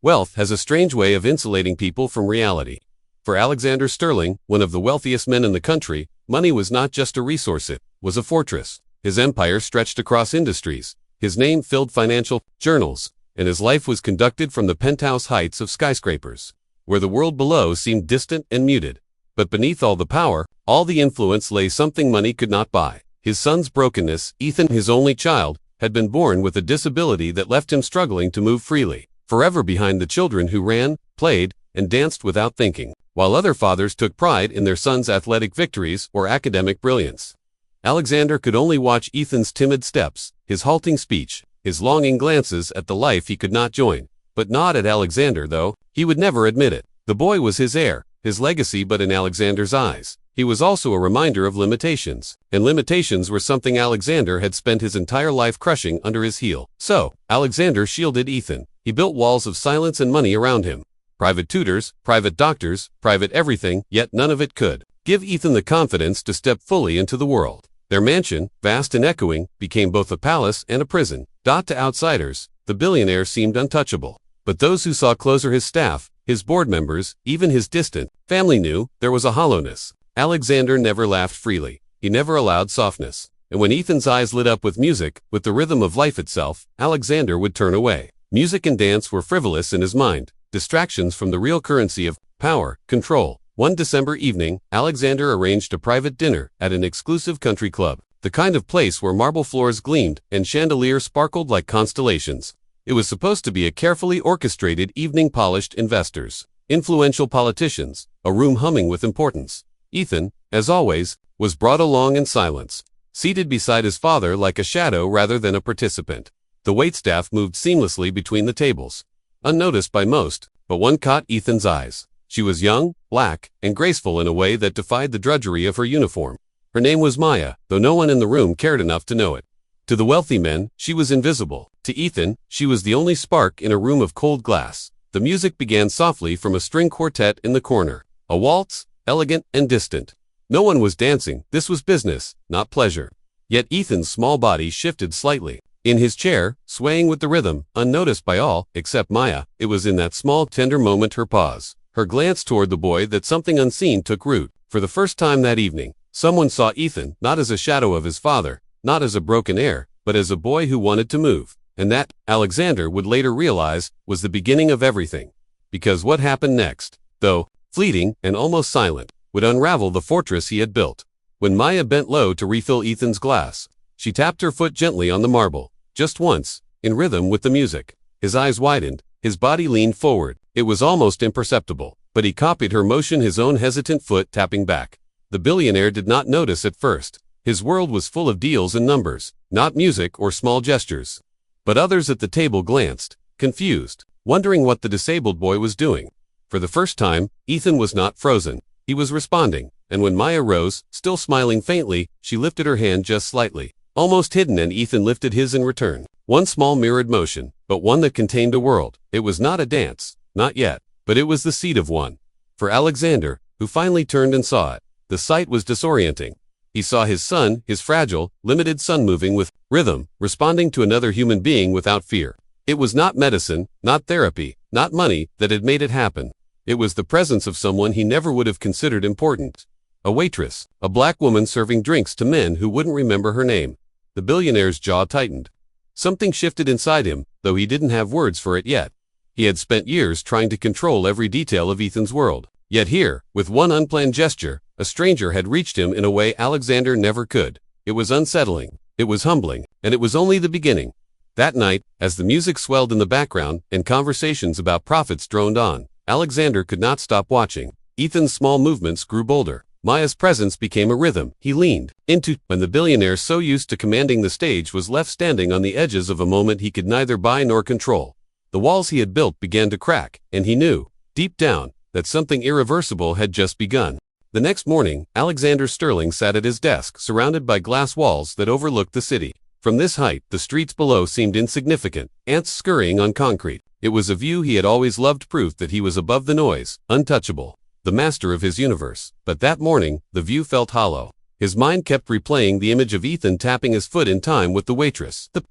Wealth has a strange way of insulating people from reality. For Alexander Sterling, one of the wealthiest men in the country, money was not just a resource, it was a fortress. His empire stretched across industries. His name filled financial journals, and his life was conducted from the penthouse heights of skyscrapers, where the world below seemed distant and muted. But beneath all the power, all the influence lay something money could not buy. His son's brokenness. Ethan, his only child, had been born with a disability that left him struggling to move freely, forever behind the children who ran, played, and danced without thinking, while other fathers took pride in their sons' athletic victories or academic brilliance. Alexander could only watch Ethan's timid steps, his halting speech, his longing glances at the life he could not join. But not at Alexander, though. He would never admit it. The boy was his heir, his legacy, but in Alexander's eyes, he was also a reminder of limitations. And limitations were something Alexander had spent his entire life crushing under his heel. So, Alexander shielded Ethan. He built walls of silence and money around him. Private tutors, private doctors, private everything, yet none of it could give Ethan the confidence to step fully into the world. Their mansion, vast and echoing, became both a palace and a prison. To outsiders, the billionaire seemed untouchable. But those who saw closer, his staff, his board members, even his distant family, knew there was a hollowness. Alexander never laughed freely. He never allowed softness. And when Ethan's eyes lit up with music, with the rhythm of life itself, Alexander would turn away. Music and dance were frivolous in his mind, distractions from the real currency of power, control. One December evening, Alexander arranged a private dinner at an exclusive country club, the kind of place where marble floors gleamed and chandeliers sparkled like constellations. It was supposed to be a carefully orchestrated evening. Polished investors, influential politicians, a room humming with importance. Ethan, as always, was brought along in silence, seated beside his father like a shadow rather than a participant. The waitstaff moved seamlessly between the tables, unnoticed by most, but one caught Ethan's eyes. She was young, black, and graceful in a way that defied the drudgery of her uniform. Her name was Maya, though no one in the room cared enough to know it. To the wealthy men, she was invisible. To Ethan, she was the only spark in a room of cold glass. The music began softly from a string quartet in the corner. A waltz, elegant and distant. No one was dancing. This was business, not pleasure. Yet Ethan's small body shifted slightly. In his chair, swaying with the rhythm, unnoticed by all, except Maya, it was in that small, tender moment, her pause, her glance toward the boy, that something unseen took root. For the first time that evening, someone saw Ethan, not as a shadow of his father, not as a broken heir, but as a boy who wanted to move. And that, Alexander would later realize, was the beginning of everything. Because what happened next, though fleeting and almost silent, would unravel the fortress he had built. When Maya bent low to refill Ethan's glass, she tapped her foot gently on the marble, just once, in rhythm with the music. His eyes widened, his body leaned forward. It was almost imperceptible, but he copied her motion, his own hesitant foot tapping back. The billionaire did not notice at first. His world was full of deals and numbers, not music or small gestures. But others at the table glanced, confused, wondering what the disabled boy was doing. For the first time, Ethan was not frozen. He was responding, and when Maya rose, still smiling faintly, she lifted her hand just slightly, almost hidden, and Ethan lifted his in return. One small mirrored motion, but one that contained a world. It was not a dance, not yet, but it was the seed of one. For Alexander, who finally turned and saw it, the sight was disorienting. He saw his son, his fragile, limited son, moving with rhythm, responding to another human being without fear. It was not medicine, not therapy, not money that had made it happen. It was the presence of someone he never would have considered important. A waitress, a black woman serving drinks to men who wouldn't remember her name. The billionaire's jaw tightened. Something shifted inside him, though he didn't have words for it yet. He had spent years trying to control every detail of Ethan's world. Yet here, with one unplanned gesture, a stranger had reached him in a way Alexander never could. It was unsettling, it was humbling, and it was only the beginning. That night, as the music swelled in the background and conversations about profits droned on, Alexander could not stop watching. Ethan's small movements grew bolder. Maya's presence became a rhythm he leaned into, when the billionaire, so used to commanding the stage, was left standing on the edges of a moment he could neither buy nor control. The walls he had built began to crack, and he knew, deep down, that something irreversible had just begun. The next morning, Alexander Sterling sat at his desk, surrounded by glass walls that overlooked the city. From this height, the streets below seemed insignificant, ants scurrying on concrete. It was a view he had always loved, proof that he was above the noise, untouchable, the master of his universe. But that morning, the view felt hollow. His mind kept replaying the image of Ethan tapping his foot in time with the waitress. The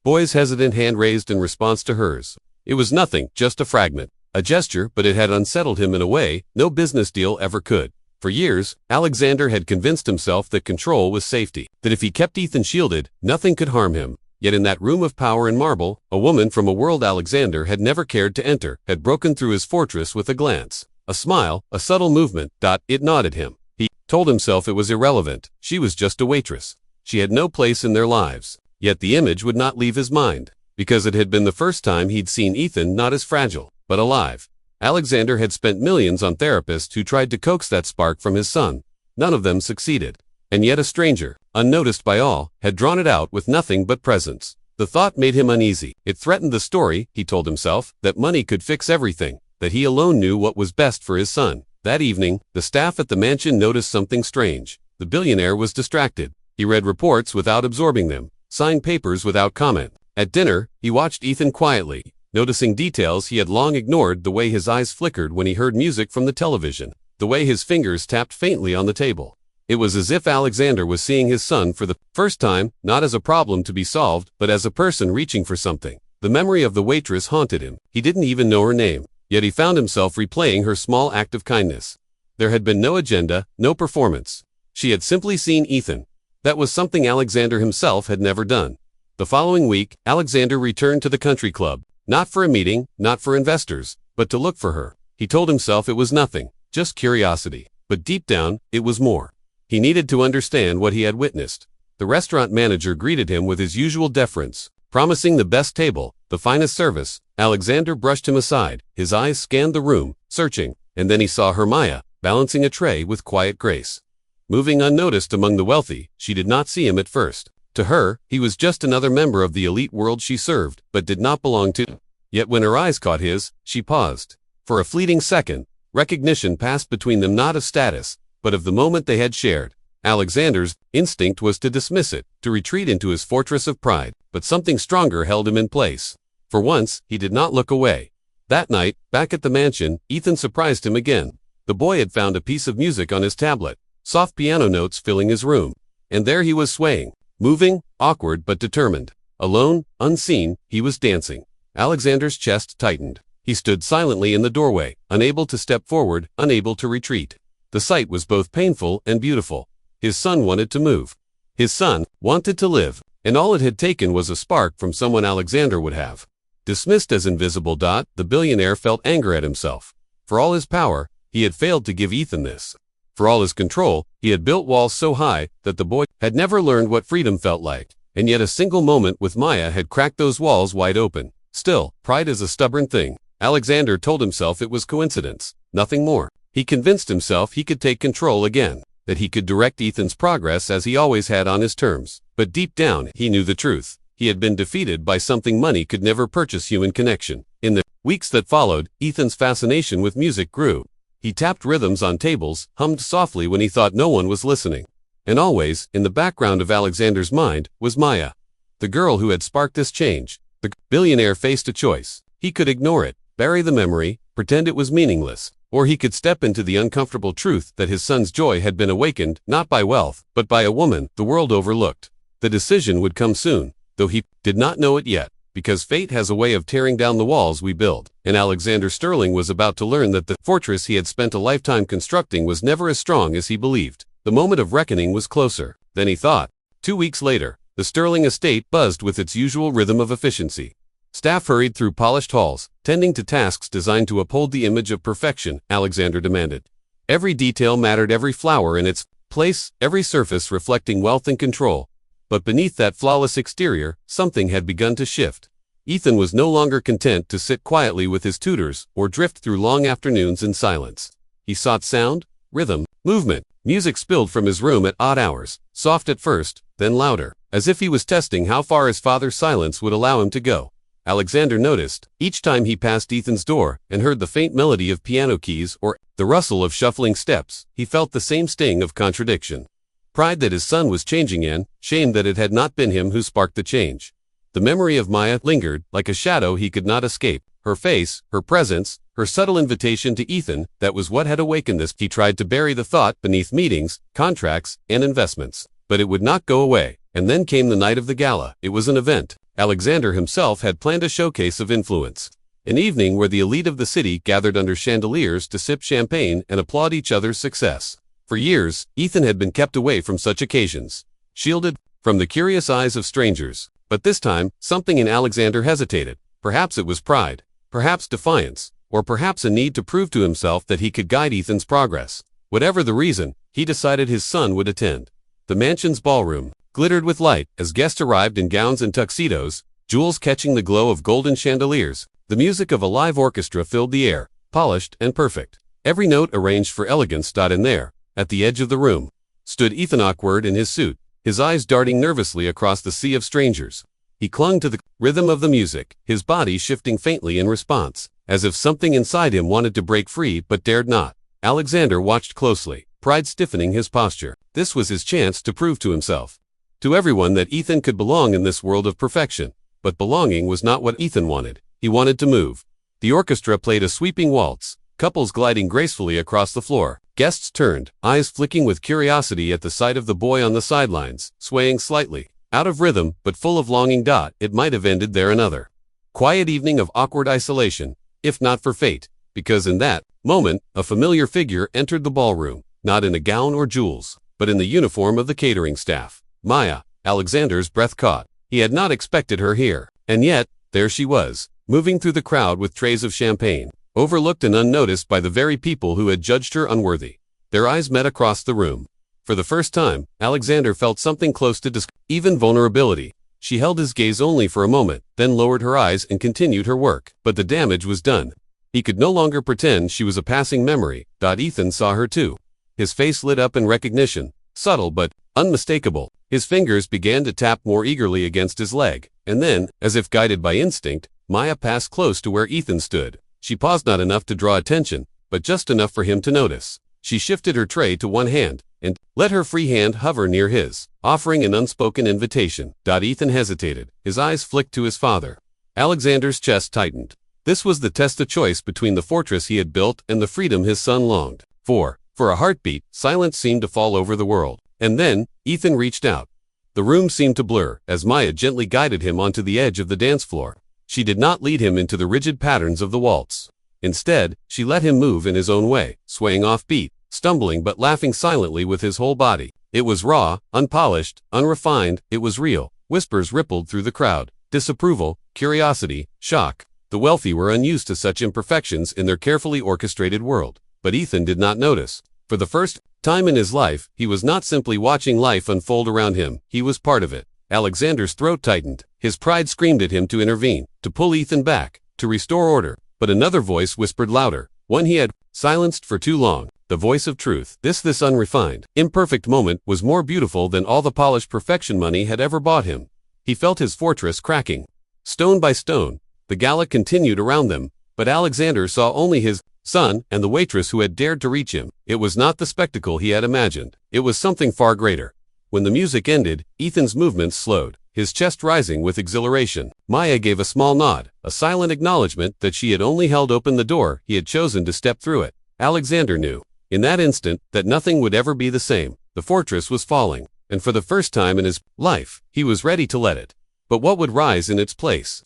boy's hesitant hand raised in response to hers. It was nothing, just a fragment, a gesture, but it had unsettled him in a way no business deal ever could. For years, Alexander had convinced himself that control was safety, that if he kept Ethan shielded, nothing could harm him. Yet in that room of power and marble, a woman from a world Alexander had never cared to enter had broken through his fortress with a glance, a smile, a subtle movement. It nodded him. He told himself it was irrelevant. She was just a waitress. She had no place in their lives. Yet the image would not leave his mind, because it had been the first time he'd seen Ethan not as fragile, but alive. Alexander had spent millions on therapists who tried to coax that spark from his son. None of them succeeded. And yet a stranger, unnoticed by all, had drawn it out with nothing but presence. The thought made him uneasy. It threatened the story, he told himself, that money could fix everything, that he alone knew what was best for his son. That evening, the staff at the mansion noticed something strange. The billionaire was distracted. He read reports without absorbing them, signed papers without comment. At dinner, he watched Ethan quietly, noticing details he had long ignored, the way his eyes flickered when he heard music from the television, the way his fingers tapped faintly on the table. It was as if Alexander was seeing his son for the first time, not as a problem to be solved, but as a person reaching for something. The memory of the waitress haunted him. He didn't even know her name, yet he found himself replaying her small act of kindness. There had been no agenda, no performance. She had simply seen Ethan. That was something Alexander himself had never done. The following week, Alexander returned to the country club, not for a meeting, not for investors, but to look for her. He told himself it was nothing, just curiosity. But deep down, it was more. He needed to understand what he had witnessed. The restaurant manager greeted him with his usual deference, promising the best table, the finest service. Alexander brushed him aside. His eyes scanned the room, searching, and then he saw Maya, balancing a tray with quiet grace. Moving unnoticed among the wealthy, she did not see him at first. To her, he was just another member of the elite world she served, but did not belong to. Yet when her eyes caught his, she paused. For a fleeting second, recognition passed between them, not of status, but of the moment they had shared. Alexander's instinct was to dismiss it, to retreat into his fortress of pride, but something stronger held him in place. For once, he did not look away. That night, back at the mansion, Ethan surprised him again. The boy had found a piece of music on his tablet, soft piano notes filling his room. And there he was swaying, moving, awkward but determined. Alone, unseen, he was dancing. Alexander's chest tightened. He stood silently in the doorway, unable to step forward, unable to retreat. The sight was both painful and beautiful. His son wanted to move. His son wanted to live, and all it had taken was a spark from someone Alexander would have dismissed as invisible. The billionaire felt anger at himself. For all his power, he had failed to give Ethan this. For all his control, he had built walls so high that the boy had never learned what freedom felt like, and yet a single moment with Maya had cracked those walls wide open. Still, pride is a stubborn thing. Alexander told himself it was coincidence, nothing more. He convinced himself he could take control again, that he could direct Ethan's progress as he always had on his terms. But deep down, he knew the truth. He had been defeated by something money could never purchase: human connection. In the weeks that followed, Ethan's fascination with music grew. He tapped rhythms on tables, hummed softly when he thought no one was listening. And always, in the background of Alexander's mind, was Maya, the girl who had sparked this change. The billionaire faced a choice. He could ignore it, bury the memory, pretend it was meaningless, or he could step into the uncomfortable truth that his son's joy had been awakened, not by wealth, but by a woman the world overlooked. The decision would come soon, though he did not know it yet, because fate has a way of tearing down the walls we build, and Alexander Sterling was about to learn that the fortress he had spent a lifetime constructing was never as strong as he believed. The moment of reckoning was closer than he thought. 2 weeks later, the Sterling estate buzzed with its usual rhythm of efficiency. Staff hurried through polished halls, tending to tasks designed to uphold the image of perfection Alexander demanded. Every detail mattered, every flower in its place, every surface reflecting wealth and control. But beneath that flawless exterior, something had begun to shift. Ethan was no longer content to sit quietly with his tutors or drift through long afternoons in silence. He sought sound, rhythm, movement. Music spilled from his room at odd hours, soft at first, then louder, as if he was testing how far his father's silence would allow him to go. Alexander noticed, each time he passed Ethan's door and heard the faint melody of piano keys or the rustle of shuffling steps, he felt the same sting of contradiction. Pride that his son was changing and shame that it had not been him who sparked the change. The memory of Maya lingered, like a shadow he could not escape. Her face, her presence, her subtle invitation to Ethan, that was what had awakened this. He tried to bury the thought beneath meetings, contracts, and investments. But it would not go away. And then came the night of the gala. It was an event. Alexander himself had planned a showcase of influence. An evening where the elite of the city gathered under chandeliers to sip champagne and applaud each other's success. For years, Ethan had been kept away from such occasions, shielded from the curious eyes of strangers. But this time, something in Alexander hesitated. Perhaps it was pride, perhaps defiance, or perhaps a need to prove to himself that he could guide Ethan's progress. Whatever the reason, he decided his son would attend. The mansion's ballroom glittered with light as guests arrived in gowns and tuxedos, jewels catching the glow of golden chandeliers. The music of a live orchestra filled the air, polished and perfect. Every note arranged for elegance. In there, at the edge of the room, stood Ethan, awkward in his suit, his eyes darting nervously across the sea of strangers. He clung to the rhythm of the music, his body shifting faintly in response, as if something inside him wanted to break free but dared not. Alexander watched closely, pride stiffening his posture. This was his chance to prove to himself, to everyone, that Ethan could belong in this world of perfection. But belonging was not what Ethan wanted. He wanted to move. The orchestra played a sweeping waltz, couples gliding gracefully across the floor. Guests turned, eyes flicking with curiosity at the sight of the boy on the sidelines, swaying slightly, out of rhythm but full of longing. It might have ended there, another quiet evening of awkward isolation, if not for fate, because in that moment, a familiar figure entered the ballroom, not in a gown or jewels, but in the uniform of the catering staff. Maya. Alexander's breath caught. He had not expected her here, and yet, there she was, moving through the crowd with trays of champagne, overlooked and unnoticed by the very people who had judged her unworthy. Their eyes met across the room. For the first time, Alexander felt something close to even vulnerability. She held his gaze only for a moment, then lowered her eyes and continued her work. But the damage was done. He could no longer pretend she was a passing memory. Ethan saw her too. His face lit up in recognition, subtle but unmistakable. His fingers began to tap more eagerly against his leg, and then, as if guided by instinct, Maya passed close to where Ethan stood. She paused, not enough to draw attention, but just enough for him to notice. She shifted her tray to one hand, and let her free hand hover near his, offering an unspoken invitation. Ethan hesitated. His eyes flicked to his father. Alexander's chest tightened. This was the test of choice between the fortress he had built and the freedom his son longed for. For a heartbeat, silence seemed to fall over the world. And then, Ethan reached out. The room seemed to blur, as Maya gently guided him onto the edge of the dance floor. She did not lead him into the rigid patterns of the waltz. Instead, she let him move in his own way, swaying off beat, stumbling but laughing silently with his whole body. It was raw, unpolished, unrefined. It was real. Whispers rippled through the crowd. Disapproval, curiosity, shock. The wealthy were unused to such imperfections in their carefully orchestrated world. But Ethan did not notice. For the first time in his life, he was not simply watching life unfold around him. He was part of it. Alexander's throat tightened. His pride screamed at him to intervene, to pull Ethan back, to restore order. But another voice whispered louder, one he had silenced for too long, the voice of truth. This unrefined, imperfect moment was more beautiful than all the polished perfection money had ever bought him. He felt his fortress cracking. Stone by stone, the gala continued around them, but Alexander saw only his son and the waitress who had dared to reach him. It was not the spectacle he had imagined. It was something far greater. When the music ended, Ethan's movements slowed, his chest rising with exhilaration. Maya gave a small nod, a silent acknowledgement that she had only held open the door he had chosen to step through it. Alexander knew, in that instant, that nothing would ever be the same. The fortress was falling, and for the first time in his life, he was ready to let it. But what would rise in its place?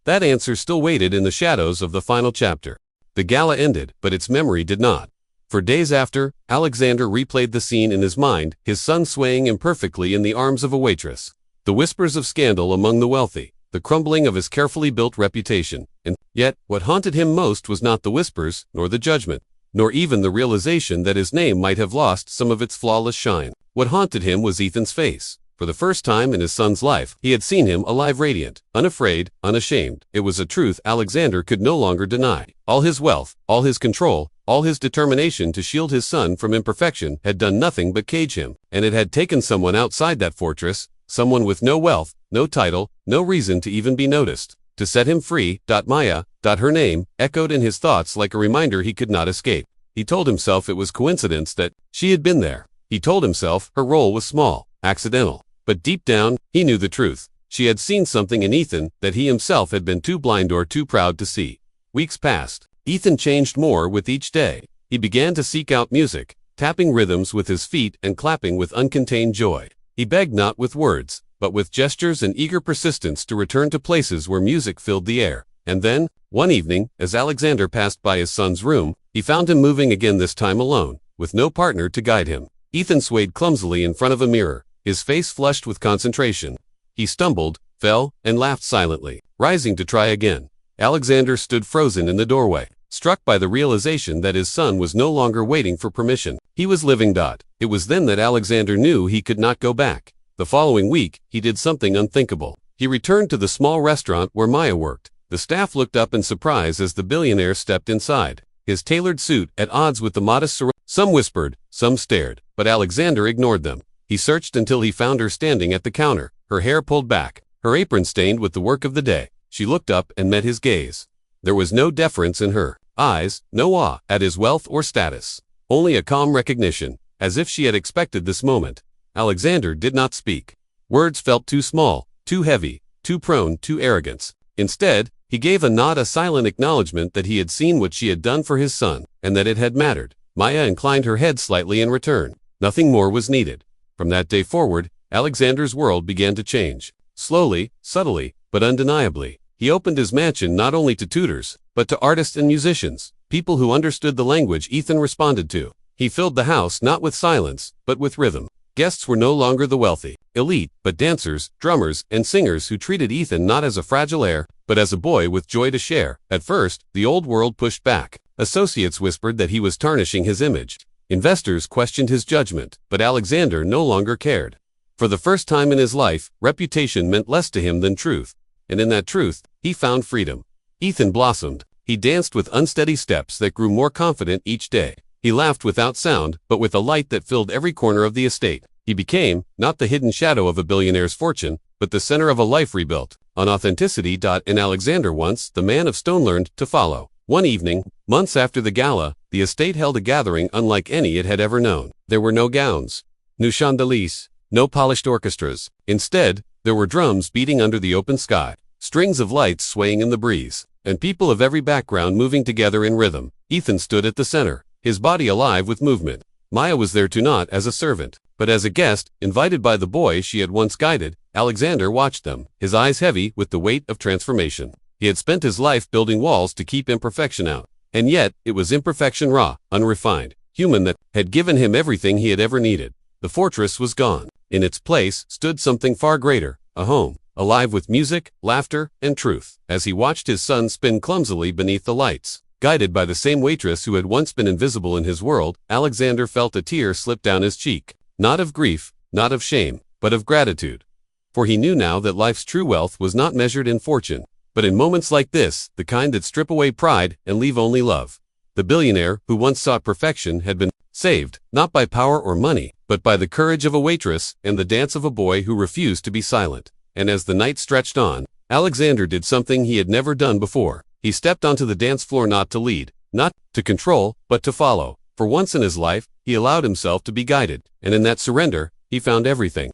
That answer still waited in the shadows of the final chapter. The gala ended, but its memory did not. For days after, Alexander replayed the scene in his mind, his son swaying imperfectly in the arms of a waitress. The whispers of scandal among the wealthy, the crumbling of his carefully built reputation. And yet, what haunted him most was not the whispers, nor the judgment, nor even the realization that his name might have lost some of its flawless shine. What haunted him was Ethan's face. For the first time in his son's life, he had seen him alive, radiant, unafraid, unashamed. It was a truth Alexander could no longer deny. All his wealth, all his control, all his determination to shield his son from imperfection had done nothing but cage him. And it had taken someone outside that fortress, someone with no wealth, no title, no reason to even be noticed, to set him free. Maya, her name, echoed in his thoughts like a reminder he could not escape. He told himself it was coincidence that she had been there. He told himself her role was small, accidental. But deep down, he knew the truth. She had seen something in Ethan that he himself had been too blind or too proud to see. Weeks passed. Ethan changed more with each day. He began to seek out music, tapping rhythms with his feet and clapping with uncontained joy. He begged not with words, but with gestures and eager persistence to return to places where music filled the air. And then, one evening, as Alexander passed by his son's room, he found him moving again, this time alone, with no partner to guide him. Ethan swayed clumsily in front of a mirror, his face flushed with concentration. He stumbled, fell, and laughed silently. Rising to try again, Alexander stood frozen in the doorway, struck by the realization that his son was no longer waiting for permission. He was living. It was then that Alexander knew he could not go back. The following week, he did something unthinkable. He returned to the small restaurant where Maya worked. The staff looked up in surprise as the billionaire stepped inside, his tailored suit at odds with the modest surroundings. Some whispered, some stared, but Alexander ignored them. He searched until he found her standing at the counter, her hair pulled back, her apron stained with the work of the day. She looked up and met his gaze. There was no deference in her eyes, no awe at his wealth or status, only a calm recognition, as if she had expected this moment. Alexander did not speak. Words felt too small, too heavy, too prone to arrogance. Instead, he gave a nod, a silent acknowledgement that he had seen what she had done for his son, and that it had mattered. Maya inclined her head slightly in return. Nothing more was needed. From that day forward, Alexander's world began to change. Slowly, subtly, but undeniably. He opened his mansion not only to tutors, but to artists and musicians, people who understood the language Ethan responded to. He filled the house not with silence, but with rhythm. Guests were no longer the wealthy, elite, but dancers, drummers, and singers who treated Ethan not as a fragile heir, but as a boy with joy to share. At first, the old world pushed back. Associates whispered that he was tarnishing his image. Investors questioned his judgment, but Alexander no longer cared. For the first time in his life, reputation meant less to him than truth. And in that truth, he found freedom. Ethan blossomed. He danced with unsteady steps that grew more confident each day. He laughed without sound, but with a light that filled every corner of the estate. He became, not the hidden shadow of a billionaire's fortune, but the center of a life rebuilt on authenticity. And Alexander, once the man of stone, learned to follow. One evening, months after the gala, the estate held a gathering unlike any it had ever known. There were no gowns, no chandeliers, no polished orchestras. Instead, there were drums beating under the open sky, strings of lights swaying in the breeze, and people of every background moving together in rhythm. Ethan stood at the center, his body alive with movement. Maya was there too, not as a servant, but as a guest, invited by the boy she had once guided. Alexander watched them, his eyes heavy with the weight of transformation. He had spent his life building walls to keep imperfection out, and yet it was imperfection, raw, unrefined, human, that had given him everything he had ever needed. The fortress was gone. In its place stood something far greater, a home, alive with music, laughter, and truth. As he watched his son spin clumsily beneath the lights, guided by the same waitress who had once been invisible in his world, Alexander felt a tear slip down his cheek. Not of grief, not of shame, but of gratitude. For he knew now that life's true wealth was not measured in fortune, but in moments like this, the kind that strip away pride and leave only love. The billionaire, who once sought perfection, had been saved, not by power or money, but by the courage of a waitress and the dance of a boy who refused to be silent. And as the night stretched on, Alexander did something he had never done before. He stepped onto the dance floor, not to lead, not to control, but to follow. For once in his life, he allowed himself to be guided, and in that surrender, he found everything.